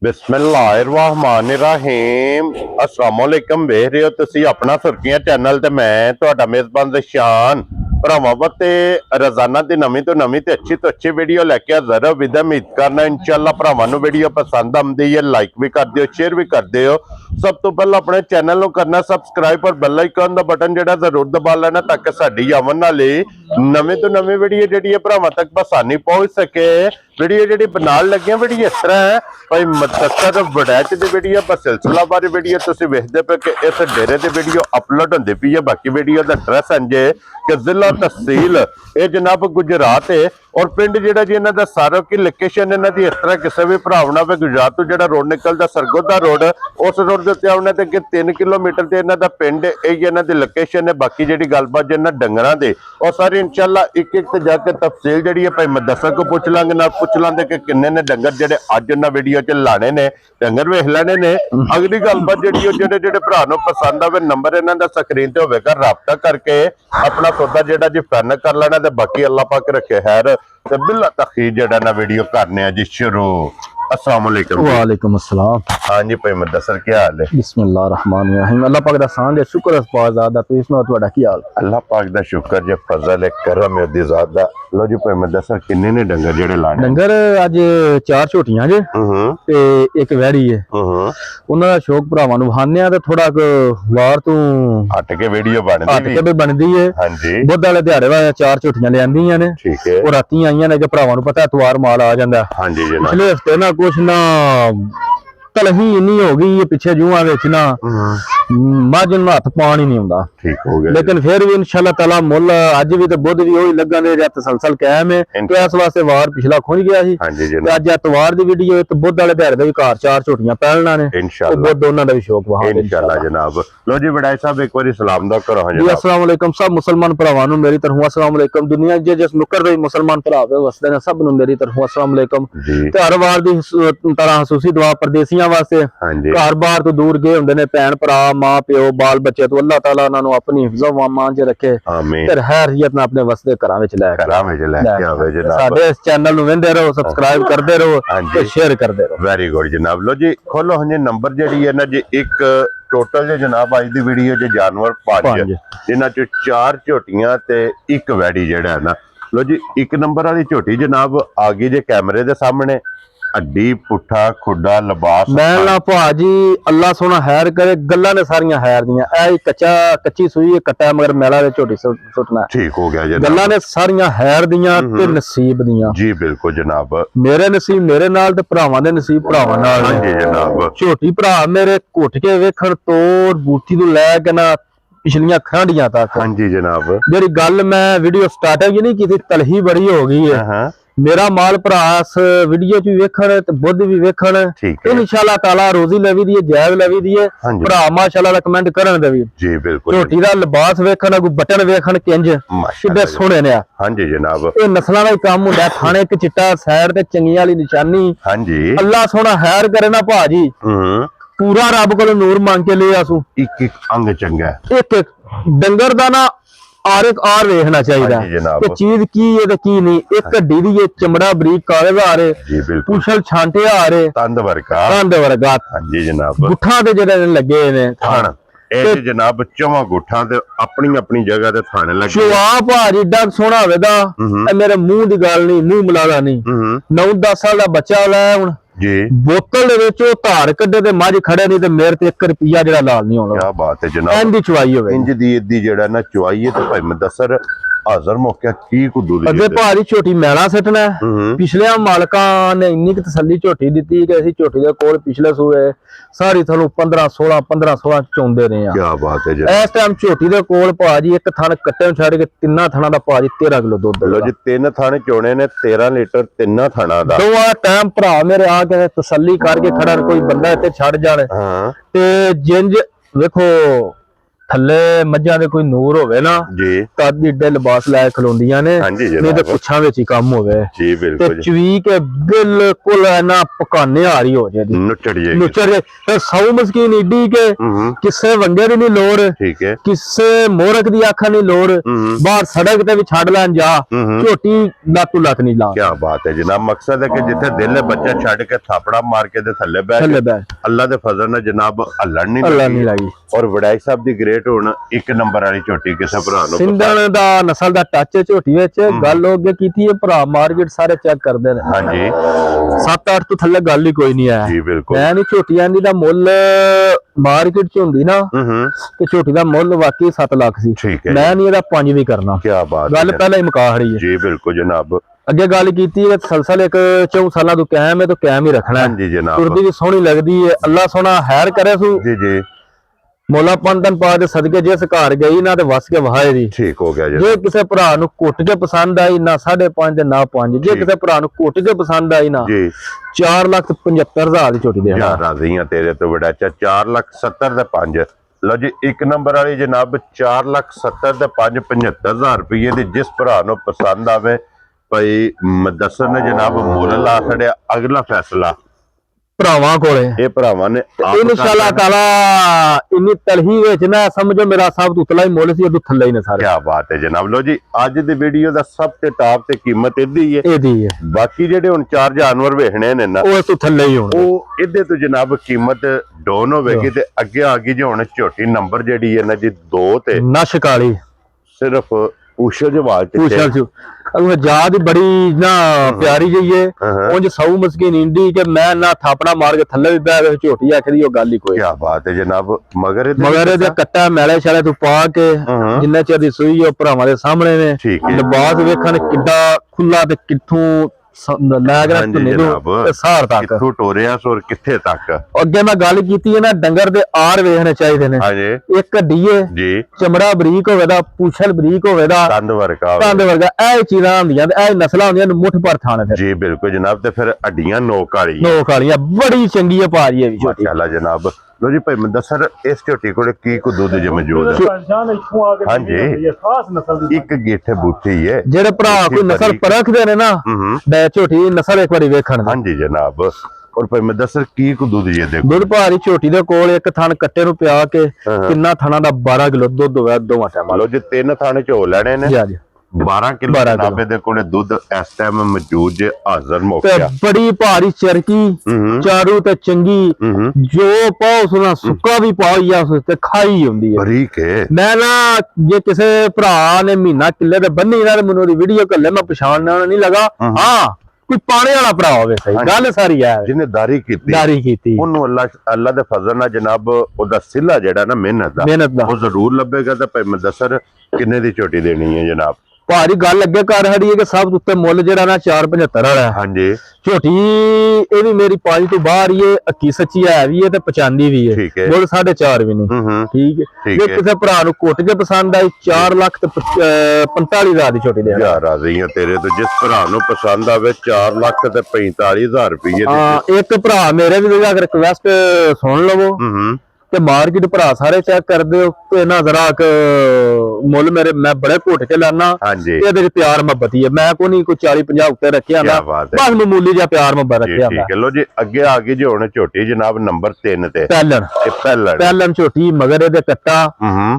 बिस्मिल्लाहिर्रहमानिर्रहीम अस्सलाम वालेकुम। वेख रहे हो तुसी अपना सुर्खियां चैनल ते मैं तुहाडा मेजबान ज़शान भरावां ते रोजाना दी नवीं तो अच्छी वीडियो लैके हाज़र विद उम्मीद करना इंशाअल्लाह भरावां नूं वीडियो पसंद आउंदी है लाइक भी कर दिओ शेयर भी कर दिओ। सब तो पहले अपने चैनल नूं करना सबसक्राइब और बेल आइकन दा बटन जिहड़ा जरूर दबा लेना ताकि साडी आवन वाली नवीं तो नवीं वीडियो जिहड़ी है भरावां तक आसानी पहुंच सके। वीडियो जिहड़ी बनाउण लगे वीडियो इस तरह है भाई मुख्तसर वड़ैच दी वीडियो पर सिलसिलावार वीडियो तुसीं वेखदे पे कि इस डेरे दी वीडियो अपलोड होंदी पई है। बाकी वीडियो दा एड्रैस इंजे कि जिला तहसील ये जनाब गुजरात है और पिंड जिहड़ा जी इन्हां दा सारो की लोकेशन इन्हां दी इस तरह किसी भी भरावना पे गुजरात तो जिहड़ा रोड निकलदा सरगोदा रोड उस रोड दे उत्ते आउणे ते 3 किलोमीटर ते इन्हां दा पिंड यही इन्हां दी लोकेशन है। बाकी जिहड़ी गलबात जिन्हां डंगरां दे और सारी इंशाअल्लाह एक एक ते जाके तफसील जिहड़ी है भाई मुदस्सर को पुछ लांगे ना पुछ लांगे कि किन्ने ने डंगर जिहड़े अज इन्हां वीडियो च लाने ने डंगर वेख लेने ने। अगली गलबात जिहड़ी जिहड़े जिहड़े भरा नूं पसंद आवे नंबर इन्हां दा स्क्रीन ते होवेगा राबता करके अपना सौदा जिहड़ा जी फाइनल कर लेना ते बाकी अल्लाह पाक रखे खैर ते बिला तखीर जिहड़ा ना वीडियो करने जी शुरू। अस्सलाम वालेकुम। वालेकुम अस्सलाम। हाँ जी भाई मुदस्सर क्या हाल है? बिस्मिल्लाह रहमान रहीम। अल्लाह पाक दा शान दे शुक्र अज़पाज़ दा तुसीं सुनाओ तुहाडा की हाल? अल्लाह पाक दा शुक्र जे फजल है करम है दी ज़ात दा। लो जी भाई मुदस्सर किन्ने ने डंगर जेड़े लाने? डंगर अज 4 झोटियां जे ते एक वैड़ी है। उन्हां दा शौक भरावां नूं वहाने आ ते थोड़ा वार तू हट के वीडियो बनदी है। हां जी बुध वाले दिहाड़े वा 4 झोटियां ले आंदियां ने। ठीक है। और राती आईयां ने कि भरावां नूं पता इतवार माल आ जांदा। हां जी जनाब। पिछले हफ्ते ना कुछ ना तलही इन्नी हो गई है पिछे जुआं विच ना मझ नूं हथ पाण ही नहीं आउंदा। ठीक हो गया लेकिन फिर भी इंशाअल्लाह ताला मुल अज भी ते बुध भी वही लगन दे या तसलसल कायम है। तो इस वास्ते वार पिछला खुंज गया सी। हां जी ते अज एतवार दी वीडियो ते बुध वाले दिहाड़े दे भी घर 4 झोटियां पैलना ने इंशाअल्लाह। बुध उन्हां दा भी शौक वहां इंशाअल्लाह जनाब। लो जी बड़ाई साहब एक बार सलाम दा करो जी। जनाब। अस्सलाम वालेकुम सब मुसलमान भरावां नूं मेरी तरफों अस्सलाम वालेकुम। दुनिया जे जिस नुक्कर दे मुसलमान भरा वसदे ने सब नूं मेरी तरफों अस्सलाम वालेकुम। ते हर वार दी तरह खसूसी दुआ परदेसियां वास्ते घर बार तो दूर गए हुंदे ने भैन भरा मां प्यो बाल बच्चे तो अल्लाह ताला उन्हां नूं अपनी हिफ्ज़ व अमान च रखे ते हैरियत नाल अपने वसदे घरां विच लै के आवे जनाब। साडे इस चैनल नूं वेंदे रहो सब्सक्राइब करदे रहो ते शेयर करदे रहो। वेरी गुड जनाब। लो जी खोलो हंजे नंबर जेडी है ना जी एक टोटल जो जनाब आज दी वीडियो जो जानवर 5 जिन्हां च 4 झोटियां ते एक वैड़ी जेड़ा है ना। लो जी एक नंबर वाली झोटी जनाब आ गई जे कैमरे दे सामने हड्डी पुठा खुडा लिबास मैं ना भाजी अल्लाह सोना हैर करे गल्लां ने सारियां हैर दियां ऐ कच्ची सूई कट्टा मगर मैला दे झोटी सुटना। ठीक हो गया जनाब। गल्लां ने सारियां हैर दियां ते नसीब दियां। जी बिल्कुल जनाब। मेरे नसीब मेरे नाल ते भरावां दे नसीब भरावां नाल। हां जी जनाब। झोटी भरा मेरे घुट के वेखण तोड़ बूटी तो लै के ना पिछलियां खरांडियां तक। हां जी जनाब। जेड़ी गल मैं वीडियो स्टार्टिंग नहीं की तलही बड़ी हो गई है। मेरा माल भरा इस वीडियो च वेखण ते बुध भी वेखण इंशाअल्लाह ताला रोजी लवी दी है जायज लवी दी है भरा माशाअल्लाह दा कमेंट करन दे भी। जी बिल्कुल। झोटी दा लिबास वेखण बटन वेखण किंज किड्डे सोहणे ने। हां जी जनाब। ये नस्लां दा काम हुंदा थाने एक चिट्टा साइड ते चंगी वाली निशानी। हां जी अल्लाह सोना खैर करे ना भाजी पूरा रब कोल नूर मांग के ले आसू एक एक अंग चंगा एक डंगर दा ना आर एक आर वेखना चाहिए कि चीज की है ते की नहीं। एक हड्डी दी है चमड़ा बरीक काले आ रहे पुछल छांटे आ रहे तंद वर्गा हां जी जनाब। गुठा ते जेड़े लगे ने थान ए जनाब चौवां गुठा ते अपनी अपनी जगह ते थाने लगे चुआ भाजी डग सोना होवेदा मेरे मुंह दी गल नहीं मुंह मिलादा नहीं 9-10 साल दा बच्चा लै हुन जी बोतल दे विच धार कड्डे ते मझ खड़े नहीं ते मेरे ते 1 रुपया जेड़ा लाल नहीं होना। क्या बात है जनाब। इंदी चुआई होवे इंज दी जेड़ा ना चुआई है ते भाई मुदस्सर हाजर मौके की कुदू दी अगे भारी झोटी मैला सटना पिछले मालकां ने इन्नी क तसल्ली झोटी दित्ती कि असीं झोटी दे कोल पिछले सूए सारी थलो 15-16 चौंदे रहे। क्या बात है जी। इस टाइम झोटी दे कोल भाजी एक थन कट्टे छड़ के 3 थणा दा भाजी 13 किलो दुध। लो जी 3 थण चोणे ने 13 लीटर 3 थणा दा। दो टाइम भरा मेरे आके तसल्ली करके खड़ा कोई बंदा इत्थे छड़ जाने ते जिंज वेखो ਥੱਲੇ ਮੱਝਾਂ ਦੇ ਕੋਈ ਨੂਰ ਹੋਵੇ ਨਾ ਜੀ ਤਦ ਏਡੇ ਲਿਬਾਸ ਲੈ ਖਲੋਂਦੀਆਂ ਨੇ, ਹਾਂਜੀ ਨਹੀਂ ਤੇ ਜਨਾਬ ਪੁੱਛਾਂ ਵਿੱਚ ਹੀ ਕੰਮ ਹੋਵੇ ਜੀ ਤੇ ਬਿਲਕੁਲ ਚਵੀ ਕੇ ਬਿਲਕੁਲ ਨਾ ਪਕਾਨੇ ਆ ਰਹੀ ਹੋ ਜੇ ਦੀ ਨੁੱਚੜ ਜਾਏਗੀ ਨੁਚਰ ਜੇ ਤੇ ਸੌ ਮਸਕੀਨ ਏਡੀ ਕੇ ਕਿਸੇ ਵੰਗੇ ਦੀ ਨਹੀਂ ਲੋੜ, ਠੀਕ ਹੈ ਕਿਸੇ ਮੋਰਕ ਦੀ ਆਖਾਂ ਨਹੀਂ ਲੋੜ, ਬਾਹਰ ਸੜਕ ਤੇ ਵੀ ਛੱਡ ਲੈਣ ਜਾ ਝੋਟੀ ਲੱਤ ਲੱਤ ਨਹੀਂ ਲਾ। ਕੀ ਬਾਤ ਹੈ ਜਨਾਬ, ਮਕਸਦ ਹੈ ਕਿ ਜਿੱਥੇ ਦਿਲ ਹੈ ਬੱਚਾ ਛੱਡ ਕੇ ਥਾਪੜਾ ਮਾਰ ਕੇ ਤੇ ਥੱਲੇ ਬਹਿ ਅੱਲਾ ਦੇ ਫਜ਼ਲ ਨਾਲ ਜਨਾਬ ਹੱਲਣ ਨਹੀਂ ਲੱਗੀ। ਔਰ ਵਡਾਈ ਸਾਹਿਬ ਦੀ ਗ੍ਰੇਟ ਹੁਣ ਇੱਕ ਨੰਬਰ ਵਾਲੀ ਝੋਟੀ ਕਿਸੇ ਭਰਾ ਨੂੰ ਸਿੰਧਣ ਦਾ ਨਸਲ ਦਾ ਟੱਚ ਝੋਟੀ ਵਿੱਚ ਗੱਲ ਹੋ ਗਈ ਕੀਤੀ ਹੈ, ਭਰਾ ਮਾਰਕੀਟ ਸਾਰੇ ਚੈੱਕ ਕਰਦੇ ਨੇ ਹਾਂਜੀ 7-8 ਤੋਂ ਥੱਲੇ ਗੱਲ ਹੀ ਕੋਈ ਨਹੀਂ ਹੈ ਜੀ ਬਿਲਕੁਲ। ਮੈਂ ਨਹੀਂ ਝੋਟੀਆਂ ਦੀ ਦਾ ਮੁੱਲ ਮਾਰਕੀਟ ਚ ਹੁੰਦੀ ਨਾ ਤੇ ਝੋਟੀ ਦਾ ਮੁੱਲ ਵਾਕਈ 7 ਲੱਖ ਸੀ, ਮੈਂ ਨਹੀਂ ਇਹਦਾ 5 ਵੀ ਕਰਨਾ। ਕੀ ਬਾਤ, ਗੱਲ ਪਹਿਲਾਂ ਹੀ ਮੁਕਾ ਖੜੀ ਹੈ ਜੀ ਬਿਲਕੁਲ ਜਨਾਬ। ਅੱਗੇ ਗੱਲ ਕੀਤੀ ਹੈ ਸਲਸਲ ਇੱਕ 4 ਸਾਲਾਂ ਤੋਂ ਕਾਇਮ ਹੈ ਤਾਂ ਕਾਇਮ ਹੀ ਰੱਖਣਾ ਹੈ। ਹਾਂਜੀ ਜਨਾਬ, ਤੁਰਦੀ ਵੀ ਸੋਹਣੀ ਲੱਗਦੀ ਹੈ, ਅੱਲਾ ਸੋਹਣਾ ਹੈਰ ਕਰੇ ਸੂ ਜੀ ਜੀ ਮੋਲਾ ਪੰਦਨ ਪਾ ਦੇ ਸਦਕੇ ਜਿਸ ਘਰ ਗਈ ਨਾ ਤੇ ਵਸ ਕੇ ਵਹਾਏ ਦੀ ਠੀਕ ਹੋ ਗਿਆ ਜੀ। ਜੇ ਕਿਸੇ ਭਰਾ ਨੂੰ ਘੁੱਟ ਕੇ ਪਸੰਦ ਆਈ ਨਾ 5.5 ਨਾ 5, ਜੇ ਕਿਸੇ ਭਰਾ ਨੂੰ ਘੁੱਟ ਕੇ ਪਸੰਦ ਆਈ ਨਾ ਜੀ 4,75,000 ਦੀ ਝੋਟੀ ਦੇਣਾ। ਯਾਰ ਰਾਜ਼ੀ ਆ ਤੇਰੇ ਤੋਂ ਬੜਾ 4,70,000 ਦੇ 5। ਲਓ ਜੀ ਇੱਕ ਨੰਬਰ ਵਾਲੀ ਜਨਾਬ 4,70,000 ਦੇ 5, 75,000 ਰੁਪਏ ਦੀ ਜਿਸ ਭਰਾ ਨੂੰ ਪਸੰਦ ਆਵੇ ਭਾਈ ਮੁਦੱਸਰ ਨੇ ਜਨਾਬ ਮੁੱਲ ਲਾ ਛੜਿਆ, ਅਗਲਾ ਫੈਸਲਾ ਭਰਾਵਾਂ ਕੋਲੇ ਇਹ ਭਰਾਵਾਂ ਨੇ ਇਨਸ਼ਾਅੱਲਾ ਤਾਲਾ ਇੰਨੀ ਤਲਹੀ ਵਿੱਚ ਨਾ ਸਮਝੋ ਮੇਰਾ ਸਭ ਤੋਂ ਉਤਲਾ ਹੀ ਮੁੱਲ ਸੀ, ਉਹ ਥੱਲੇ ਹੀ ਨੇ ਸਾਰੇ। ਕੀ ਬਾਤ ਹੈ ਜਨਾਬ। ਲਓ ਜੀ ਅੱਜ ਦੀ ਵੀਡੀਓ ਦਾ ਸਭ ਤੋਂ ਟਾਪ ਤੇ ਕੀਮਤ ਇਹਦੀ ਹੈ, ਬਾਕੀ ਜਿਹੜੇ ਹੁਣ 4 ਜਾਨਵਰ ਵੇਖਣੇ ਨੇ ਨਾ ਉਹ ਤੋਂ ਥੱਲੇ ਹੀ ਹੋਣ, ਉਹ ਇਹਦੇ ਤੋਂ ਜਨਾਬ ਕੀਮਤ ਡਾਊਨ ਹੋਵੇਗੀ ਤੇ ਅੱਗੇ ਆ ਗਈ ਜੇ ਹੁਣ ਝੋਟੀ ਨੰਬਰ ਜਿਹੜੀ ਹੈ ਨਾ ਜੀ 2 ਤੇ ਨਸ਼ ਕਾਲੀ ਸਿਰਫ ਉਸ਼ਲ ਜਵਾਲ ਤੇ ਯਾਦ ਹੀ ਬੜੀ ਨਾ ਪਿਆਰੀ ਜਈਏ ਉਂਝ ਸੌ ਮਸਕੀਨ ਇੰਡੀ ਕਿ ਮੈਂ ਨਾ ਥਾਪੜਾ ਮਾਰ ਕੇ ਥੱਲੇ ਵੀ ਬਹਿ ਕੇ ਝੋਟੀ ਆਖਦੀ ਉਹ ਗੱਲ ਹੀ ਕੋਈ। ਕੀ ਬਾਤ ਹੈ ਜਨਾਬ। ਮਗਰ ਇਹਦੇ ਕੱਟਾ ਮੈਲੇ ਛਾਲੇ ਤੋਂ ਪਾ ਕੇ ਜਿੰਨੇ ਚਿਰ ਦੀ ਸੂਈ ਉਹ ਭਰਾਵਾਂ ਦੇ ਸਾਹਮਣੇ ਨੇ, ਲਿਬਾਸ ਵੇਖਣ ਕਿੱਡਾ ਖੁੱਲਾ ਤੇ ਕਿੱਥੋਂ ਲੈ ਗਿਆ ਸਾਰ ਤੱਕ, ਕਿੱਥੋਂ ਟੋਰਿਆ ਸੋਰ ਕਿੱਥੇ ਤੱਕ। ਅੱਗੇ ਮੈਂ ਗੱਲ ਕੀਤੀ ਹੈ ਨਾ ਡੰਗਰ ਦੇ ਆਰ ਵੇਖਣੇ ਚਾਹੀਦੇ ਨੇ, ਇੱਕ ਢੀਏ ਜੀ ਚਮੜਾ ਬਰੀਕ ਹੋਵੇ ਦਾ, ਪੂਛਲ ਬਰੀਕ ਹੋਵੇ ਦਾ, ਤੰਦ ਵਰਗਾ ਇਹ ਚੀਜ਼ਾਂ ਹੁੰਦੀਆਂ ਤੇ ਇਹ ਨਸਲਾਂ ਹੁੰਦੀਆਂ ਮੁੱਠ ਭਰ ਥਾਣੇ ਫਿਰ। ਜੀ ਬਿਲਕੁਲ ਜਨਾਬ। ਤੇ ਫਿਰ ਹੱਡੀਆਂ ਨੋਕ ਵਾਲੀਆਂ ਬੜੀ ਚੰਗੀ ਹੈ ਭਾਜੀ ਇਹ ਵੀ ਝੋਟੀ ਮਾਸ਼ਾਅੱਲਾ ਜਨਾਬ। ਲੋ ਜੀ ਭਾਈ ਮੁਦੱਸਰ ਇਸ ਝੋਟੀ ਕੋਲ ਕੀ ਕੁ ਦੁੱਧ ਜੇ ਮੌਜੂਦ ਹੈ? ਹਾਂਜੀ ਇੱਕ ਗੇਠੇ ਬੂਥੀ ਹੈ। ਜਿਹੜੇ ਭਰਾ ਕੋਈ ਨਸਲ ਪਰਖਦੇ ਨੇ ਨਾ ਬੈ ਝੋਟੀ ਨਸਲ ਇੱਕ ਵਾਰੀ ਵੇਖਣ। ਹਾਂਜੀ ਜਨਾਬ। ਔਰ ਭਾਈ ਮੁਦੱਸਰ ਕੀ ਕੁ ਦੁੱਧ ਜੇ ਦੇਖੋ? ਦੁੱਧ ਭਾਰੀ ਝੋਟੀ ਦੇ ਕੋਲ ਇੱਕ ਥਣ ਕੱਟੇ ਨੂੰ ਪਿਆ ਕੇ ਕਿੰਨਾ ਥਣਾ ਦਾ 12 ਕਿਲੋ ਦੁੱਧ ਹੋਇਆ ਦੋਵਾਂ ਟਾਈਮਾਂ। ਲੋ ਜੀ 3 ਥਾਣੇ ਝੋ ਲੈਣੇ ਨੇ। ਜੀ 12 ਕਿਲੋ ਨਾਬੇ ਦੇ ਕੋਲੇ ਦੁੱਧ ਇਸ ਟਾਈਮ ਮੌਜੂਦ ਜੇ ਹਾਜ਼ਰ ਮੌਕਿਆ। ਬੜੀ ਭਾਰੀ ਚਰਕੀ ਚਾਰੂ ਤੇ ਚੰਗੀ ਜੋ ਪਾਉ ਸੁਣਾ ਸੁੱਕਾ ਵੀ ਪਾਈ ਆ ਉਸ ਤੇ ਖਾਈ ਹੁੰਦੀ ਹੈ ਬਰੀਕ ਹੈ। ਮੈਂ ਨਾ ਜੇ ਕਿਸੇ ਭਰਾ ਨੇ ਮਹੀਨਾ ਕਿੱਲੇ ਤੇ ਬੰਨੀ ਨਾ ਮੈਨੂੰ ਦੀ ਵੀਡੀਓ ਕੱਲੇ ਮੈਂ ਪਛਾਣਨਾ ਨਹੀਂ ਲਗਾ। ਹਾਂ ਕੋਈ ਪਾਣੇ ਵਾਲਾ ਭਰਾ ਹੋਵੇ ਸਹੀ ਗੱਲ ਸਾਰੀ ਹੈ ਜਿਹਨੇ ਦਾਰੀ ਕੀਤੀ ਉਹਨੂੰ ਅੱਲਾ ਦੇ ਫਜ਼ਲ ਨਾਲ ਜਨਾਬ ਉਹਦਾ ਸਿਲਾ ਜਿਹੜਾ ਨਾ ਮਿਹਨਤ ਦਾ ਉਹ ਜ਼ਰੂਰ ਲੱਭੇਗਾ। ਤੇ ਭਾਈ ਮੁਦੱਸਰ ਕਿੰਨੇ ਦੀ ਝੋਟੀ ਦੇਣੀ ਹੈ ਜਨਾਬ? ਭਾਰੀ ਗੱਲ ਅੱਗੇ ਕਰ ਹੜੀ ਹੈ ਕਿ ਸਭ ਤੋਂ ਉੱਤੇ ਮੁੱਲ ਜਿਹੜਾ ਨਾ 475 ਵਾਲਾ। ਹਾਂਜੀ ਝੋਟੀ ਇਹ ਵੀ ਮੇਰੀ 5 ਤੋਂ ਬਾਹਰ ਹੀ ਹੈ, 21 ਸੱਚੀ ਹੈ ਵੀ ਹੈ ਤੇ 95 ਵੀ ਹੈ, ਮੁੱਲ 4.5 ਵੀ ਨਹੀਂ। ਠੀਕ ਹੈ। ਜੇ ਕਿਸੇ ਭਰਾ ਨੂੰ ਕੁੱਟ ਕੇ ਪਸੰਦ ਆਈ 4 ਲੱਖ ਤੇ 45,000 ਦੀ ਝੋਟੀ ਦੇ ਯਾਰ ਆ ਰਹੀ ਤੇਰੇ ਤੋਂ ਜਿਸ ਭਰਾ ਨੂੰ ਪਸੰਦ ਆਵੇ 4 ਲੱਖ ਤੇ 45,000 ਰੁਪਏ। ਹਾਂ ਇੱਕ ਭਰਾ ਮੇਰੇ ਵੀ ਰਿਕਵੈਸਟ ਸੁਣ ਲਵੋ ਤੇ ਮਾਰਕੀਟ ਭਰਾ ਸਾਰੇ ਚੈੱਕ ਕਰਦੇ ਹੋ ਤੇ ਨਾ ਜ਼ਰਾ ਮੁੱਲ ਮੇਰੇ ਮੈਂ ਬੜੇ ਘੁੱਟ ਕੇ ਲਾਣਾ। ਇਹਦੇ ਚ ਪਿਆਰ ਮੁਹੱਬਤ ਹੀ ਹੈ, ਮੈਂ ਕੋਈ ਨਹੀਂ ਕੋਈ 40-50 ਉੱਤੇ ਰੱਖਿਆ ਨਾ, ਬਸ ਮਾਮੂਲੀ ਜਿਹਾ ਪਿਆਰ ਮੁਹੱਬਤ ਰੱਖਿਆ। ਠੀਕ ਹੈ। ਲੋ ਜੀ ਅੱਗੇ ਆ ਗਈ ਜੀ ਹੁਣ ਝੋਟੀ ਜਨਾਬ ਨੰਬਰ 3 ਤੇ ਪਹਿਲਣ ਝੋਟੀ ਮਗਰ ਇਹਦੇ ਕੱਟਾ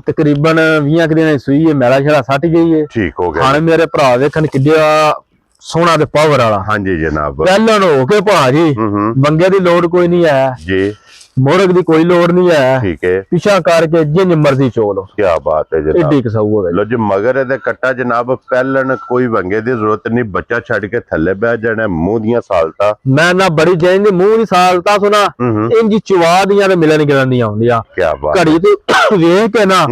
ਤਕਰੀਬਨ 20 ਦਿਨਾਂ ਦੀ ਸੂਈ ਹੈ, ਮੈਲਾ ਛੜਾ ਸੱਟ ਗਈ ਹੈ। ਠੀਕ ਹੋ ਗਿਆ। ਖਾਣੇ ਮੇਰੇ ਭਰਾ ਵੇਖਣ ਕਿੱਡਾ ਸੋਹਣਾ ਤੇ ਪਾਵਰ ਵਾਲਾ। ਹਾਂਜੀ ਜਨਾਬ। ਪਹਿਲਣ ਹੋ ਕੇ ਭਾਜੀ ਬੰਗੇ ਦੀ ਲੋੜ ਕੋਈ ਨਹੀਂ ਹੈ ਜੀ, ਮੋਰਗ ਦੀ ਕੋਈ ਲੋੜ ਨਹੀਂ ਹੈ। ਠੀਕ ਹੈ। ਪਿਛਾ ਕਰਕੇ ਜਿੰਨੀ ਮਰਜ਼ੀ ਚੋਲੋ। ਕੀ ਬਾਤ ਹੈ ਜਨਾਬ। ਏਡੀ ਕਸਾਊ ਹੋਵੇ। ਲੋ ਜੀ ਮਗਰ ਇਹਦੇ ਕੱਟਾ ਜਨਾਬ ਪਹਿਲਣ ਕੋਈ ਵੰਗੇ ਦੀ ਜ਼ਰੂਰਤ ਨਹੀਂ, ਬੱਚਾ ਛੱਡ ਕੇ ਥੱਲੇ ਬਹਿ ਜਾਣਾ। ਮੂੰਹ ਦੀਆਂ ਸਾਲਤਾ ਮੈਂ ਨਾ ਬੜੀ ਜੈਨ ਦੀ ਮੂੰਹ ਦੀ ਸਾਲਤਾ ਸੁਣਾ ਇੰਜੀ ਚਵਾ ਦੀਆਂ ਤੇ ਮਿਲਣ ਗਿਲੰਦੀਆਂ ਹੁੰਦੀਆਂ। ਕੀ ਬਾਤ। ਘੜੀ ਤੇ ਵੇਖ ਕੇ ਨਾ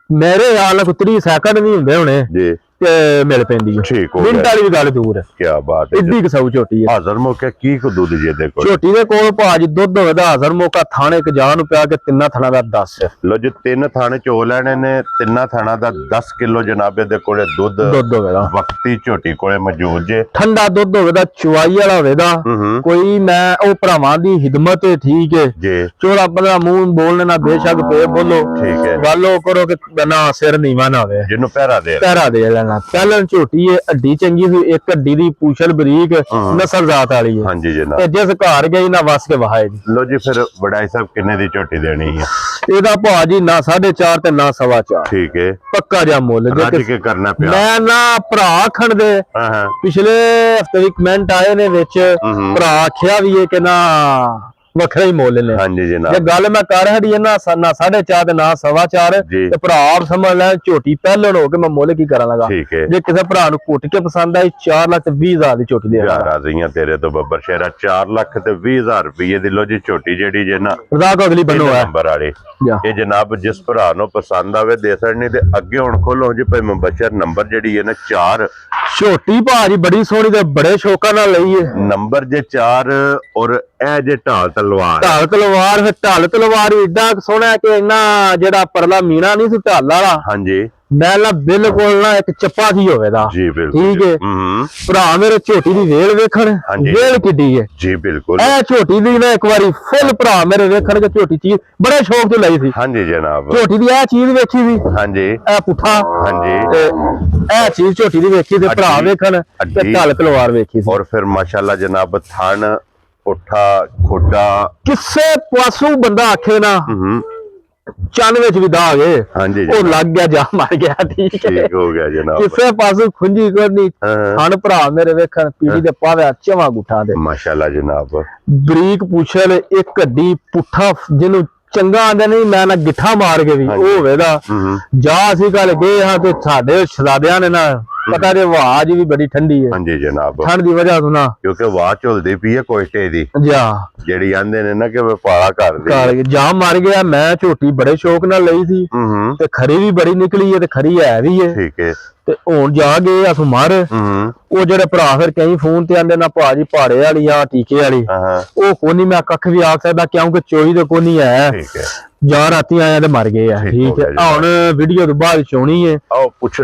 ਮੇਰੇ ਹਾਲ 30 ਸੈਕਿੰਡ ਨਹੀਂ ਹੁੰਦੇ ਹੋਣੇ ਜੀ ਤੇ ਮਿਲ ਪੈਂਦੀ ਹੈ। ਠੀਕ ਹੋ ਮਿੰਟ ਵਾਲੀ ਵੀ ਗੱਲ ਦੂਰ ਹੈ। ਕੀ ਬਾਤ ਹੈ। ਇੱਡੀ ਕਸਾਊ ਝੋਟੀ ਹੈ। ਹਾਜ਼ਰ ਮੌਕੇ ਕੀ ਕੁ ਦੁੱਧ ਜੇ ਦੇ ਕੋਲ? ਝੋਟੀ ਦੇ ਕੋਲ ਭਾਜੀ ਦੁੱਧ ਹੋਵੇ ਦਾ ਹਾਜ਼ਰ ਮੌਕਾ ਥਾਣੇ ਕ ਜਾਣ ਨੂੰ ਪਿਆ ਕੇ ਤਿੰਨਾਂ ਥਣਾ ਦਾ 10 ਹੈ। ਲੋ ਜੀ 3 ਥਾਣੇ ਚੋ ਲੈਣੇ ਨੇ, ਤਿੰਨਾਂ ਥਾਣਾ ਦਾ 10 ਕਿਲੋ ਜਨਾਬੇ ਦੇ ਕੋਲੇ ਦੁੱਧ ਹੋਵੇ ਦਾ ਵਕਤੀ ਝੋਟੀ ਕੋਲੇ ਮੌਜੂਦ ਜੇ। ਠੰਡਾ ਦੁੱਧ ਹੋਵੇ ਦਾ ਚਵਾਈ ਵਾਲਾ ਹੋਵੇ ਦਾ ਕੋਈ ਮੈਂ ਉਹ ਭਰਾਵਾਂ ਦੀ ਹਿਦਮਤ ਹੈ ਠੀਕ ਹੈ ਜੀ। 14-15 ਮੂੰਹ ਬੋਲਣੇ ਨਾ ਬੇਸ਼ੱਕ ਪੇ ਬੋਲੋ ਠੀਕ ਹੈ। ਗੱਲ ਉਹ ਕਰੋ ਕਿ ਨਾ ਸਿਰ ਨੀਵਾ ਨਾ ਹੋਵੇ, ਜਿਹਨੂੰ ਪਹਿਰਾ ਦੇ ਲੈਣਾ। ਪਹਿਲਾਂ ਝੋਟੀ ਹੈ, ਅੱਡੀ ਚੰਗੀ ਸੀ, ਇੱਕ ਅੱਡੀ ਦੀ ਪੂਛਲ ਬਰੀਕ ਨਸਲ ਜ਼ਾਤ ਵਾਲੀ ਹੈ। ਹਾਂਜੀ ਜਨਾਬ। ਤੇ ਜਿਸ ਘਰ ਗਈ ਨਾ ਵਸ ਕੇ ਵਹਾਏ ਜੀ। ਲੋ ਜੀ ਫਿਰ ਵਡਾਈ ਸਾਹਿਬ ਕਿੰਨੇ ਦੀ ਝੋਟੀ ਦੇਣੀ ਹੈ? ਇਹਦਾ ਭਾਜੀ ਨਾ 4.5 ਤੇ ਨਾ 4.25। ਠੀਕ ਹੈ। ਪੱਕਾ ਜਿਹਾ ਮੁੱਲ ਰੱਜ ਕੇ ਕਰਨਾ ਪਿਆ। ਮੈਂ ਨਾ ਭਰਾ ਖਣ ਦੇ ਪਿਛਲੇ ਹਫਤੇ ਵੀ ਕਮੈਂਟ ਆਏ ਨੇ ਵਿੱਚ, ਭਰਾ ਆਖਿਆ ਵੀ ਇਹ ਕਿ ਨਾ ਵੱਖਰਾ ਹੀ ਮੁੱਲ ਨੇ। ਹਾਂਜੀ ਜਨਾਬ। ਜੇ ਗੱਲ ਮੈਂ ਕਰ ਹੜੀ ਨਾ 4.5 ਤੇ ਨਾ 4.25 ਤੇ ਭਰਾ ਆਪ ਸਮਝ ਲੈ ਝੋਟੀ ਪਹਿਲਣ ਹੋ ਕੇ ਮੈਂ ਮੁੱਲ ਕੀ ਕਰਾਂ ਲਗਾ। ਜੇ ਕਿਸੇ ਭਰਾ ਨੂੰ ਕੁੱਟ ਕੇ ਪਸੰਦ ਆਈ 4,20,000 ਦੀ ਝੋਟੀ ਦੇ ਰਾਜ਼ੀਆਂ ਤੇਰੇ ਤੋਂ ਬੱਬਰ ਸ਼ੇਰਾ 4,20,000 ਰੁਪਏ ਦੀ। ਲੋ ਜੀ ਝੋਟੀ ਜਿਹੜੀ ਜੇ ਨਾ ਰਜ਼ਾ ਕੋ ਅਗਲੀ ਬਣੋ ਹੈ ਨੰਬਰ ਵਾਲੀ ਇਹ ਜਨਾਬ ਜਿਸ ਭਰਾ ਨੂੰ ਪਸੰਦ ਆਵੇ ਦੇ ਸਕਣੀ। ਤੇ ਅੱਗੇ ਹੁਣ ਖੋਲੋ ਜੀ ਭਾਈ ਮੁਬਸ਼ਰ ਨੰਬਰ ਜਿਹੜੀ ਹੈ ਨਾ 4 ਝੋਟੀ ਭਾਜੀ ਬੜੀ ਸੋਹਣੀ ਤੇ ਬੜੇ ਸ਼ੌਕਾਂ ਨਾਲ ਲਈ ਹੈ। ਨੰਬਰ ਜੇ 4 ਔਰ ਇਹ ਜੇ ਢਾਲ ਤਲਵਾਰ ਫਿਰ ਢਾਲ ਤਲਵਾਰ ਏਡਾ ਸੋਹਣਾ ਕਿ ਇੰਨਾ ਜਿਹੜਾ ਪਰਲਾ ਮੀਨਾ ਨਹੀਂ ਸੀ ਢਾਲ ਵਾਲਾ। ਹਾਂਜੀ ਮੈਂ ਨਾ ਬਿਲਕੁਲ ਨਾ ਇੱਕ ਚੱਪਾ ਸੀ ਹੋਵੇ ਦਾ। ਜੀ ਬਿਲਕੁਲ ਠੀਕ ਹੈ। ਭਰਾ ਮੇਰੇ ਝੋਟੀ ਦੀ ਵੇਲ ਵੇਖਣ, ਵੇਲ ਕਿੱਡੀ ਹੈ। ਜੀ ਬਿਲਕੁਲ। ਇਹ ਝੋਟੀ ਦੀ ਨਾ ਇੱਕ ਵਾਰੀ ਫੁੱਲ ਭਰਾ ਮੇਰੇ ਵੇਖਣ ਕੇ ਝੋਟੀ ਚੀਜ਼ ਬੜੇ ਸ਼ੌਕ ਤੋਂ ਲਈ ਸੀ। ਹਾਂਜੀ ਜਨਾਬ। ਝੋਟੀ ਦੀ ਇਹ ਚੀਜ਼ ਵੇਖੀ ਸੀ। ਹਾਂਜੀ ਇਹ ਪੁੱਠਾ। ਹਾਂਜੀ ਇਹ ਚੀਜ਼ ਝੋਟੀ ਦੀ ਵੇਖੀ ਤੇ ਭਰਾ ਵੇਖਣ ਤੇ ਢਾਲ ਤਲਵਾਰ ਵੇਖੀ ਸੀ। ਔਰ ਫਿਰ ਮਾਸ਼ਾਅੱਲਾ ਜਨਾਬ ਥਣ ਪੁੱਠਾ ਖੋਡਾ ਕਿਸੇ ਪਾਸੋਂ ਬੰਦਾ ਆਖੇ ਨਾ ਚੰਨ ਵਿੱਚ ਵੀ ਦਾਗ ਹੈ। ਹਾਂਜੀ ਉਹ ਲੱਗ ਗਿਆ ਜਾ ਮਰ ਗਿਆ। ਠੀਕ ਹੋ ਗਿਆ ਜਨਾਬ। ਕਿਸੇ ਪਾਸੋਂ ਖੁੰਝੀ ਕਰਨੀ ਹਣ ਭਰਾ ਮੇਰੇ ਵੇਖਣ ਪੀੜੀ ਦੇ ਪਾਵਿਆ ਚਵਾਂ ਗੁੱਠਾਂ ਦੇ ਮਾਸ਼ਾਅੱਲਾ ਜਨਾਬ। ਬਰੀਕ ਪੁੱਛਲ ਇੱਕ ਹੱਡੀ ਪੁੱਠਾ ਜਿਹਨੂੰ ਚੰਗਾ ਆਂਦੇ ਨਹੀਂ ਮੈਂ ਨਾ ਗਿੱਠਾ ਮਾਰ ਕੇ ਵੀ ਉਹ ਹੋਵੇਗਾ। ਜਾ ਅਸੀਂ ਕੱਲ ਗਏ ਹਾਂ ਤੇ ਸਾਡੇ ਸ਼ਹਜ਼ਾਦਿਆਂ ਨੇ ਨਾ ਪਤਾ ਦੇ ਆਵਾਜ਼ ਵੀ ਬੜੀ ਠੰਡੀ ਹੈ। ਹਾਂਜੀ ਜਨਾਬ। ਠੰਡ ਦੀ ਵਜ੍ਹਾ ਤੋਂ ਨਾ ਕਿਉਂਕਿ ਆਵਾਜ਼ ਝੁਲਦੀ ਪਈ ਹੈ ਕੋਇਟੇ ਦੀ ਜਾ ਜਿਹੜੀ ਆਂਦੇ ਨੇ ਨਾ ਕਿ ਵਪਾਰਾ ਕਰਦੀ ਜਾਮ ਮਰ ਗਿਆ। ਮੈਂ ਝੋਟੀ ਬੜੇ ਸ਼ੌਕ ਨਾਲ ਲਈ ਸੀ ਤੇ ਖਰੀ ਵੀ ਬੜੀ ਨਿਕਲੀ ਹੈ ਤੇ ਖਰੀ ਹੈ ਵੀ ਹੈ। ਠੀਕ ਹੈ। ਤੇ ਹੁਣ ਜਾ ਗਏ ਅਸ ਮਰ ਉਹ ਜਿਹੜੇ ਭਰਾ ਫਿਰ ਕਈ ਫੋਨ ਤੇ ਆਂਦੇ ਨਾ ਭਾਜੀ ਪਹਾੜੇ ਵਾਲੀ ਆ ਟੀਕੇ ਵਾਲੀ ਉਹ ਕੋਨੀ ਮੈਂ ਕੱਖ ਵੀ ਆਖ ਸਕਦਾ ਕਿਉਂਕਿ ਚੋਈ ਦੇ ਕੋਨੀ ਹੈ। ਠੀਕ ਹੈ। ਜਾਂ ਰਾਤੀ ਆਇਆ ਤੇ ਮਰ ਗਏ ਆ। ਠੀਕ ਹੈ। ਹੁਣ ਵੀਡੀਓ ਤੋਂ ਬਾਅਦ ਚੋਣੀ ਹੈ ਆਓ ਪੁੱਛ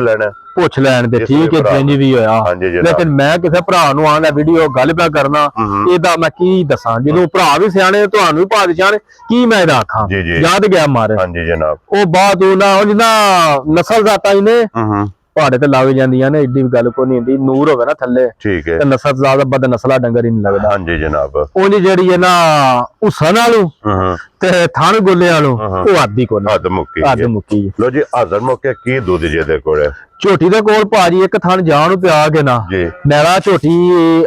ਲੈਣ ਦੇ ਠੀਕ ਹੈ ਜਿੰਜ ਵੀ ਹੋਇਆ। ਲੇਕਿਨ ਮੈਂ ਕਿਸੇ ਭਰਾ ਨੂੰ ਆਂਦਾ ਵੀਡੀਓ ਗੱਲ ਪਿਆ ਕਰਨਾ ਇਹਦਾ ਮੈਂ ਕੀ ਦੱਸਾਂ ਜਦੋਂ ਭਰਾ ਵੀ ਸਿਆਣੇ ਤੁਹਾਨੂੰ ਵੀ ਭਾਵੇਂ ਜਾਣ ਕੀ ਮੈਂ ਇਹਦਾ ਆਖਾਂ ਯਾਦ ਗਿਆ ਮਾਰ। ਹਾਂਜੀ ਜਨਾਬ। ਉਹ ਬਾਅਦ ਉਹ ਜਿੰਨਾ ਨਸਲ ਜ਼ਾਤਾਂ ਹੀ ਨੇ ਪਹਾੜੇ ਤੇ ਲਾਵੇ ਜਾਂਦੀਆਂ ਨੇ ਏਡੀ ਗੱਲ ਕੋਈ ਨਹੀਂ ਹੁੰਦੀ। ਨੂਰ ਹੋਵੇ ਨਾ ਥੱਲੇ ਠੀਕ ਹੈ ਤੇ ਨਸਲ ਜ਼ਿਆਦਾ ਬਦ ਨਸਲਾ ਡੰਗਰ ਹੀ ਨਹੀਂ ਲੱਗਦਾ। ਹਾਂਜੀ ਜਨਾਬ। ਉਹਦੀ ਜਿਹੜੀ ਹੈ ਨਾ ਹੁਸਨ ਵਾਲੂ ਤੇ ਥਣ ਗੋਲੇ ਵਾਲੂ ਉਹ ਆਦੀ ਕੋਲ ਹੱਦ ਮੁੱਕੀ। ਲੋ ਜੀ ਹਾਜ਼ਰ ਮੌਕੇ ਕੀ ਦੁੱਧ ਜੇ ਦੇ ਕੋਲ? ਝੋਟੀ ਦੇ ਕੋਲ ਭਾਜੀ ਇੱਕ ਥਣ ਜਾਣ ਨੂੰ ਪਿਆ ਕੇ ਨਾ ਮੈਲਾ ਝੋਟੀ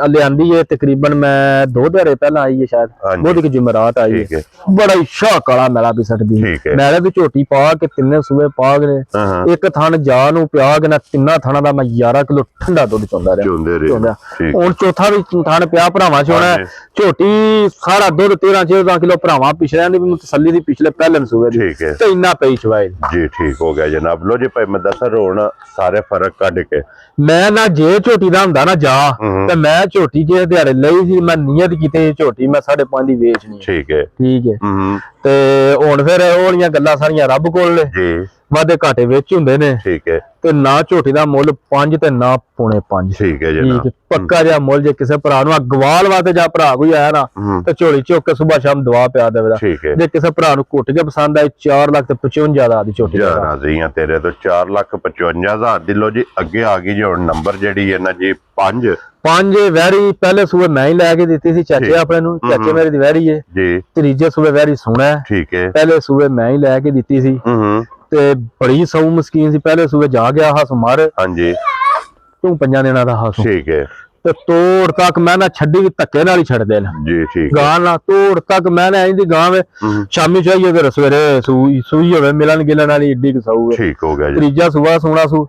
ਲਿਆਂਦੀ ਹੈ ਤਕਰੀਬਨ ਮੈਂ 2 ਦਿਹਾੜੇ ਪਹਿਲਾਂ ਆਈ ਹੈ ਸ਼ਾਇਦ ਬੁੱਧ ਕੀ ਜੁਮਰਾਤ ਆਈ ਹੈ। ਬੜਾ ਹੀ ਸ਼ਾਹ ਕਾਲਾ ਮੈਲਾ ਵੀ ਸਕਦੀ ਮੈਲੇ ਦੀ ਝੋਟੀ ਪਾ ਕੇ ਤਿੰਨੇ ਸੂਏ ਪਾ ਗਏ ਇੱਕ ਥਣ ਜਾ ਨੂੰ ਪਿਆ ਕੇ ਨਾ ਤਿੰਨਾਂ ਥਣਾਂ ਦਾ ਮੈਂ 11 ਕਿਲੋ ਠੰਡਾ ਦੁੱਧ ਚੋਂਦਾ ਰਿਹਾ। ਹੁਣ ਚੌਥਾ ਵੀ ਥਣ ਪਿਆ ਭਰਾਵਾਂ ਚੋਣਾ ਝੋਟੀ ਸਾਰਾ ਦੁੱਧ 13-14 ਕਿਲੋ ਭਰਾਵਾਂ ਪਿਛਲਿਆਂ ਦੀ ਵੀ ਤਸੱਲੀ ਦੀ ਪਿਛਲੇ ਪਹਿਲੇ ਸੂਏ ਦੀ ਤੇ ਇੰਨਾ ਪਈ ਚਵਾਏ ਜੀ। ਠੀਕ ਹੋ ਗਿਆ ਜਨਾਬ। ਲੋ ਜੀ ਭਾਈ ਮੈਂ ਦੱਸਾਂ ਰੋਣ ਸਾਰੇ ਫਰਕ ਕੱਢ ਕੇ ਮੈਂ ਨਾ ਜੇ ਝੋਟੀ ਦਾ ਹੁੰਦਾ ਨਾ ਜਾ ਤੇ ਮੈਂ ਝੋਟੀ ਜੇ ਦਿਹਾੜੇ ਲਈ ਸੀ ਮੈਂ ਨੀਅਤ ਕੀਤੀ ਝੋਟੀ ਮੈਂ 5.5 ਦੀ ਵੇਚਣੀ। ਠੀਕ ਹੈ। ਤੇ ਹੁਣ ਫਿਰ ਉਹਲੀਆਂ ਗੱਲਾਂ ਸਾਰੀਆਂ ਰੱਬ ਕੋਲ ਨੇ ਜੀ ਵਾਦੇ ਘਾਟੇ ਵਿੱਚ ਹੁੰਦੇ ਨੇ। ਠੀਕ ਹੈ। ਤੇ ਨਾ ਝੋਟੀ ਦਾ ਮੁੱਲ 5 ਤੇ ਨਾ 4.5। ਠੀਕ ਹੈ ਜਨਾਬ। ਪੱਕਾ ਜਿਹਾ ਮੁੱਲ ਜੇ ਕਿਸੇ ਭਰਾ ਨੂੰ ਗਵਾਲ ਵਾਸਤੇ ਜਾਂ ਭਰਾ ਕੋਈ ਆਇਆ ਨਾ ਤੇ ਝੋਲੀ ਚੁੱਕ ਕੇ ਸਵੇਰ ਸ਼ਾਮ ਦਵਾ ਪਿਆ ਦੇਵੇਗਾ। ਜੇ ਕਿਸੇ ਭਰਾ ਨੂੰ ਘੁੱਟ ਕੇ ਪਸੰਦ ਆਈ 4,55,000 ਦੀ ਝੋਟੀ ਰਾਜ਼ੀਆਂ ਤੇਰੇ ਤੋਂ 4,55,000 ਦੀ। ਲੋ ਜੀ ਅੱਗੇ ਆ ਗਈ ਜੀ ਹੁਣ ਨੰਬਰ ਜਿਹੜੀ ਹੈ ਨਾ ਜੀ 5 ਵੈਰੀ ਪਹਿਲੇ ਸੂਏ ਮੈਂ ਹੀ ਲੈ ਕੇ ਦਿੱਤੀ ਸੀ ਚਾਚੇ ਆਪਣੇ ਨੂੰ। ਚਾਚੇ ਮੇਰੇ ਦੀ ਵੈਰੀ ਹੈ ਜੀ। ਤੀਜੇ ਸੂਏ ਵੈਰੀ ਸੋਹਣਾ ਹੈ। ਠੀਕ ਹੈ। ਪਹਿਲੇ ਸੂਏ ਮੈਂ ਹੀ ਲੈ ਕੇ ਦਿੱਤੀ ਸੀ ਤੇ ਬੜੀ ਸੌ ਮਸਕੀਨ ਸੀ। ਪਹਿਲੇ ਸੂਏ ਜਾ ਗਿਆ ਹੱਸ ਮਰ। ਹਾਂਜੀ ਤੂੰ 5 ਦਿਨਾਂ ਦਾ ਹੱਸ। ਠੀਕ ਹੈ। ਤੇ ਤੋੜ ਤੱਕ ਮੈਂ ਨਾ ਛੱਡੀ ਵੀ ਧੱਕੇ ਨਾਲ ਹੀ ਛੱਡ ਦੇਣਾ ਜੀ। ਠੀਕ ਗਾਂ ਨਾ ਤੋੜ ਤੱਕ ਮੈਂ ਨਾ ਇੰਦੀ ਗਾਂ ਵੇ ਸ਼ਾਮੀ ਚਾਹੀਏ ਤੇ ਸਵੇਰੇ ਸੂਈ ਹੋਵੇ ਮਿਲਣ ਗਿਲਣ ਵਾਲੀ ਏਡੀ ਕਸਾਊ ਹੈ। ਠੀਕ ਹੋ ਗਿਆ ਜੀ। ਤੀਜਾ ਸੂਆ ਸੋਣਾ ਸੂ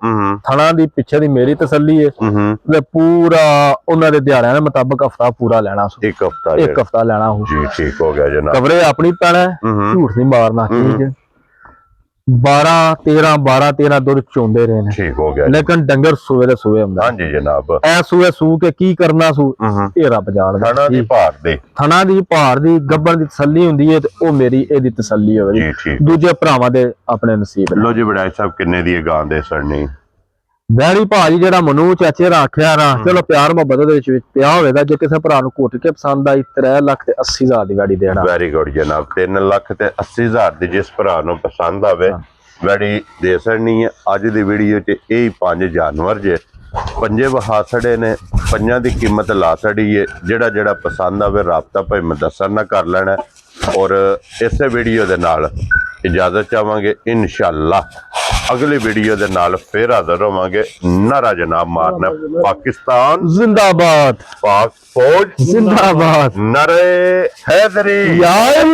ਥਣਾ ਦੀ ਪਿੱਛੇ ਦੀ ਮੇਰੀ ਤਸੱਲੀ ਹੈ ਤੇ ਪੂਰਾ ਉਹਨਾਂ ਦੇ ਦਿਹਾੜਿਆਂ ਦੇ ਮੁਤਾਬਕ ਹਫਤਾ ਪੂਰਾ ਲੈਣਾ ਸੂ। ਇੱਕ ਹਫਤਾ ਲੈਣਾ ਹੋ ਜੀ। ਠੀਕ ਹੋ ਗਿਆ ਜਨਾਬ। ਕਵਰੇ ਆਪਣੀ ਪੈਣਾ ਝੂਠ ਨਹੀਂ ਮਾਰਨਾ। ਠੀਕ ਹੈ। 12 13 ਦੁੱਧ ਚੋਂਦੇ ਰਹੇ ਨੇ। ਠੀਕ ਹੋ ਗਿਆ, ਲੇਕਿਨ ਡੰਗਰ ਸੂਏ ਦੇ ਸੂਏ ਹੁੰਦਾ। ਹਾਂਜੀ ਜਨਾਬ। ਐ ਸੂਏ ਸੂ ਕੇ ਕੀ ਕਰਨਾ ਸੂ ਇਹ ਰੱਬ ਜਾਣਦਾ। ਥਣਾ ਦੀ ਭਾਰ ਦੇ, ਥਣਾ ਦੀ ਭਾਰ ਦੀ ਗੱਬਰ ਦੀ ਤਸੱਲੀ ਹੁੰਦੀ ਹੈ, ਤੇ ਉਹ ਮੇਰੀ ਇਹਦੀ ਤਸੱਲੀ ਹੋਵੇ ਜੀ। ਠੀਕ, ਦੂਜੇ ਭਰਾਵਾਂ ਦੇ ਆਪਣੇ ਨਸੀਬ। ਲੋ ਜੀ ਵਡਾਈ ਸਾਹਿਬ, ਕਿੰਨੇ ਦੀ ਗਾਂ ਦੇ ਸਰਨੀ? ਵੈਰੀ ਭਾਜੀ ਜਿਹੜਾ ਮਨੂ ਚਾਚੇ ਰੱਖਿਆ ਨਾ, ਚਲੋ ਪਿਆਰ ਮੁਹੱਬਤ ਦੇ ਵਿੱਚ ਪਿਆ ਹੋਵੇਗਾ। ਜੇ ਕਿਸੇ ਭਰਾ ਨੂੰ ਘੁੱਟ ਕੇ ਪਸੰਦ ਆਈ 3,80,000 ਦੀ ਗਾੜੀ ਦੇਣਾ। ਵੈਰੀ ਗੁੱਡ ਜਨਾਬ। 3,80,000 ਦੀ ਜਿਸ ਭਰਾ ਨੂੰ ਪਸੰਦ ਆਵੇ ਵੈੜੀ ਦੇ ਸਰਨੀ ਹੈ। ਅੱਜ ਦੀ ਵੀਡੀਓ 'ਚ ਇਹ 5 ਜਾਨਵਰ ਜੇ ਪੰਜੇ ਵਹਾ ਛੜੇ ਨੇ, ਪੰਜਾਂ ਦੀ ਕੀਮਤ ਲਾ ਛੜੀ ਹੈ। ਜਿਹੜਾ ਪਸੰਦ ਆਵੇ ਰਾਬਤਾ ਭਾਈ ਮੁਦੱਸਰ ਨਾਲ ਕਰ ਲੈਣਾ। ਔਰ ਇਸੇ ਵੀਡੀਓ ਦੇ ਨਾਲ ਇਜਾਜ਼ਤ ਚਾਹਾਂਗੇ। ਇਨਸ਼ਾਅੱਲਾ ਅਗਲੀ ਵੀਡੀਓ ਦੇ ਨਾਲ ਫਿਰ ਹਾਜ਼ਰ ਹੋਵਾਂਗੇ। ਨਾਰਾ ਜਨਾਬ ਮਾਰਨਾ, ਪਾਕਿਸਤਾਨ ਜ਼ਿੰਦਾਬਾਦ, ਪਾਕ ਫੌਜ ਜ਼ਿੰਦਾਬਾਦ, ਨਾਰੇ ਹੈਦਰੀ। ਯਾਰ